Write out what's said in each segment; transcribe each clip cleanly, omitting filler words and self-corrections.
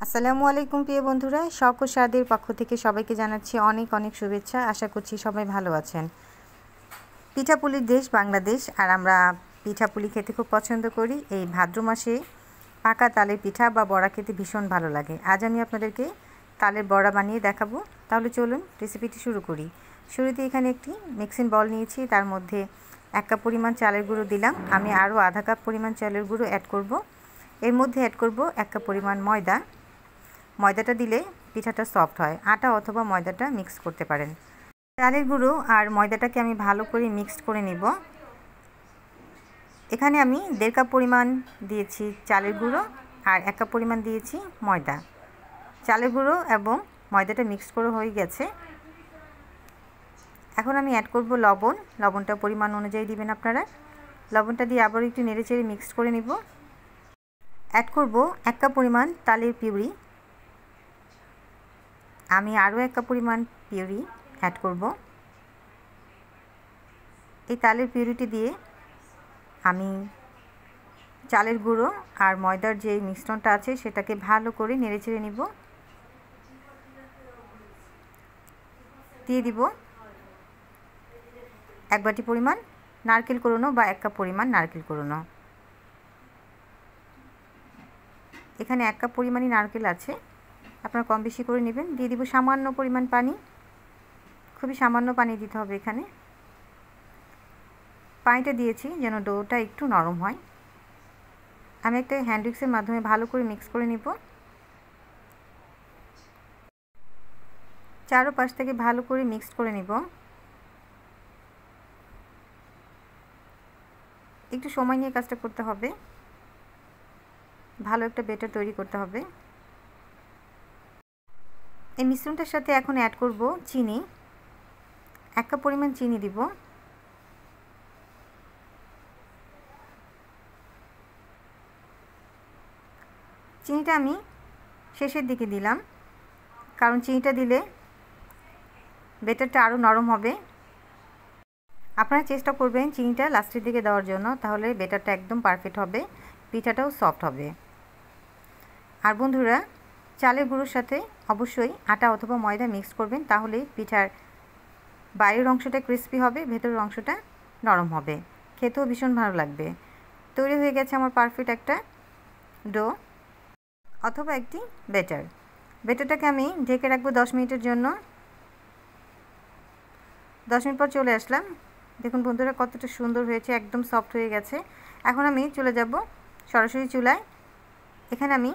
আসসালামু আলাইকুম প্রিয় বন্ধুরা, শখ ও স্বাদের পক্ষ থেকে সবাইকে জানাচ্ছি অনেক অনেক শুভেচ্ছা। আশা করছি সবাই ভালো আছেন। পিঠাপুলির দেশ বাংলাদেশ, আর আমরা পিঠাপুলি খেতে খুব পছন্দ করি। এই ভাদ্র মাসে পাকা তালের পিঠা বা বড়া খেতে ভীষণ ভালো লাগে। আজ আমি আপনাদেরকে তালের বড়া বানিয়ে দেখাবো। তাহলে চলুন রেসিপিটি শুরু করি। শুরুতে এখানে একটি মিক্সিং বল নিয়েছি, তার মধ্যে 1 কাপ পরিমাণ চালের গুঁড়ো দিলাম। আমি আরও আধা কাপ পরিমাণ চালের গুঁড়ো অ্যাড করব। এর মধ্যে অ্যাড করব 1 কাপ পরিমাণ ময়দা। ময়দাটা দিলে পিঠাটা সফট হয়। আটা অথবা ময়দাটা মিক্স করতে পারেন। চালের গুঁড়ো আর ময়দাটাকে আমি ভালো করে মিক্সড করে নিব। এখানে আমি 1.5 কাপ পরিমাণ দিয়েছি চালের গুঁড়ো আর 1 কাপ পরিমাণ দিয়েছি ময়দা। চালের গুঁড়ো এবং ময়দাটা মিক্সড করে হয়ে গেছে। এখন আমি অ্যাড করব লবণ। লবণটা পরিমাণ অনুযায়ী দিবেন আপনারা। লবণটা দিয়ে আবার একটু নেড়েচেড়ে মিক্সড করে নিব। অ্যাড করব 1 কাপ পরিমাণ তালের পিউরি। আমি আরও 1 কাপ পরিমাণ পিউরি অ্যাড করব। এই তালের পিউরিটি দিয়ে আমি চালের গুঁড়ো আর ময়দার যে মিশ্রণটা আছে সেটাকে ভালো করে নেড়েচেড়ে নিব। দিয়ে দিব 1 বাটি পরিমাণ নারকেল কোড়ানো বা 1 কাপ পরিমাণ নারকেল কোড়ানো। এখানে 1 কাপ পরিমাণই নারকেল আছে, আপনারা কম বেশি করে নেবেন। দিয়ে দিব সামান্য পরিমাণ পানি, খুবই সামান্য পানি দিতে হবে এখানে। পানিটা দিয়েছি যেন ডোটা একটু নরম হয়। আমি একটা হ্যান্ড উইক্সের মাধ্যমে ভালো করে মিক্স করে নিব। চারপাশ থেকে ভালো করে মিক্স করে নিব। একটু সময় নিয়ে কাজটা করতে হবে, ভালো একটা ব্যাটার তৈরি করতে হবে। এই মিশ্রণটার সাথে এখন অ্যাড করব চিনি। 1 কাপ পরিমাণ চিনি দিব। চিনিটা আমি শেষের দিকে দিলাম, কারণ চিনিটা দিলে ব্যাটারটা আরও নরম হবে। আপনারা চেষ্টা করবেন চিনিটা লাস্টের দিকে দেওয়ার জন্য, তাহলে ব্যাটারটা একদম পারফেক্ট হবে, পিঠাটাও সফট হবে। আর বন্ধুরা, চালের গুঁড়োর সাথে অবশ্যই আটা অথবা ময়দা মিক্স করবেন, তাহলেই পিঠার বাইরের অংশটা ক্রিস্পি হবে, ভেতরের অংশটা নরম হবে, খেতেও ভীষণ ভালো লাগবে। তৈরি হয়ে গেছে আমার পারফেক্ট একটা ডো অথবা একটি ব্যাটার। ব্যাটারটাকে আমি ঢেকে রাখবো 10 মিনিটের জন্য। 10 মিনিট পর চলে আসলাম। দেখুন বন্ধুরা কতটা সুন্দর হয়েছে, একদম সফট হয়ে গেছে। এখন আমি চলে যাব সরাসরি চুলায়। এখানে আমি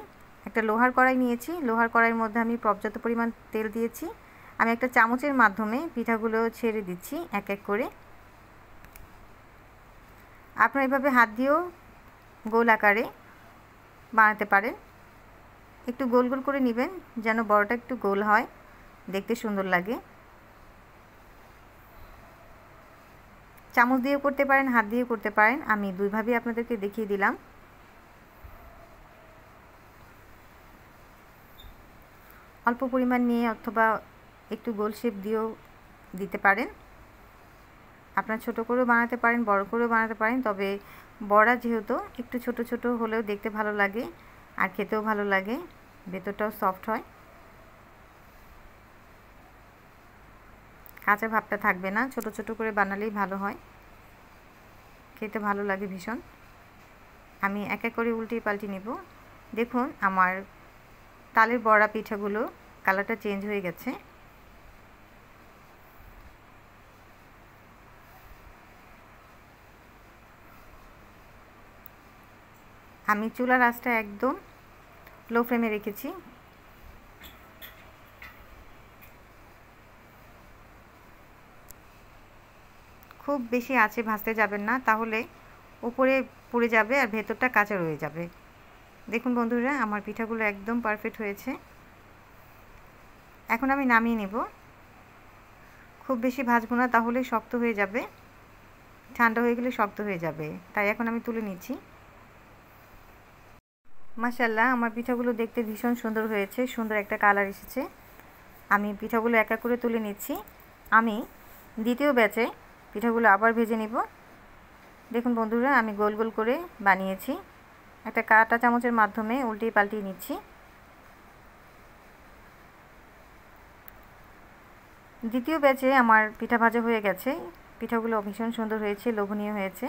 একটা লোহার কড়াই নিয়েছি। লোহার কড়াইয়ের মধ্যে আমি পর্যাপ্ত পরিমাণ তেল দিয়েছি। আমি একটা চামচের মাধ্যমে পিঠাগুলো ছেড়ে দিচ্ছি এক এক করে। আপনারা এভাবে হাত দিয়েও গোল আকারে বানাতে পারেন। একটু গোল গোল করে নেবেন যেন বড়টা একটু গোল হয়, দেখতে সুন্দর লাগে। চামচ দিয়েও করতে পারেন, হাত দিয়েও করতে পারেন। আমি দুইভাবেই আপনাদেরকে দেখিয়ে দিলাম। অল্প পরিমাণ নিয়ে অথবা একটু গোল শেপ দিয়েও দিতে পারেন। আপনারা ছোট করেও বানাতে পারেন, বড় করেও বানাতে পারেন। তবে বড়া যেহেতু একটু ছোট ছোট হলেও দেখতে ভালো লাগে আর খেতেও ভালো লাগে, ভেতরটাও সফট হয়, কাঁচা ভাবটা থাকবে না। ছোট ছোট করে বানালেই ভালো হয়, খেতে ভালো লাগে ভীষণ। আমি এক এক করে উল্টে পাল্টে নেব। দেখুন আমার তালের বড়া পিঠাগুলো কালারটা চেঞ্জ হয়ে গেছে। আমি চুলার আঁচটা একদম লো ফ্লেমে রেখেছি। খুব বেশি আঁচে ভাজতে যাবেন না, তাহলে উপরে পুড়ে যাবে আর ভেতরটা কাঁচা রয়ে যাবে। দেখুন বন্ধুরা আমার পিঠাগুলো একদম পারফেক্ট হয়েছে। এখন আমি নামিয়ে নেব। খুব বেশি ভাজবো না, তাহলে শক্ত হয়ে যাবে, ঠান্ডা হয়ে গেলে শক্ত হয়ে যাবে। তাই এখন আমি তুলে নিচ্ছি। মাশাআল্লাহ, আমার পিঠাগুলো দেখতে ভীষণ সুন্দর হয়েছে, সুন্দর একটা কালার এসেছে। আমি পিঠাগুলো এক এক করে তুলে নিচ্ছি। আমি দ্বিতীয় ব্যাচে পিঠাগুলো আবার ভেজে নিব। দেখুন বন্ধুরা আমি গোল গোল করে বানিয়েছি। একটা কাঁটা চামচের মাধ্যমে উল্টিয়ে পাল্টিয়ে নিচ্ছি। দ্বিতীয় ব্যাচে আমার পিঠা ভাজা হয়ে গেছে। পিঠাগুলো ভীষণ সুন্দর হয়েছে, লোভনীয় হয়েছে।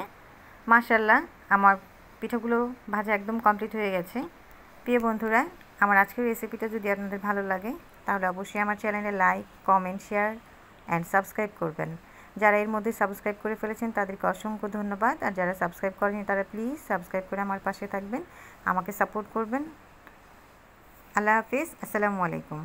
মাশাআল্লাহ, আমার পিঠাগুলো ভাজা একদম কমপ্লিট হয়ে গেছে। প্রিয় বন্ধুরা, আমার আজকের রেসিপিটা যদি আপনাদের ভালো লাগে তাহলে অবশ্যই আমার চ্যানেলে like, comment, share and subscribe করবেন। যারা এর মধ্যে সাবস্ক্রাইব করে ফেলেছেন তাদেরকে অসংখ্য ধন্যবাদ। আর যারা সাবস্ক্রাইব করেনি তারা প্লিজ সাবস্ক্রাইব করে আমার পাশে থাকবেন, আমাকে সাপোর্ট করবেন। আল্লাহ হাফিজ, আসসালামু আলাইকুম।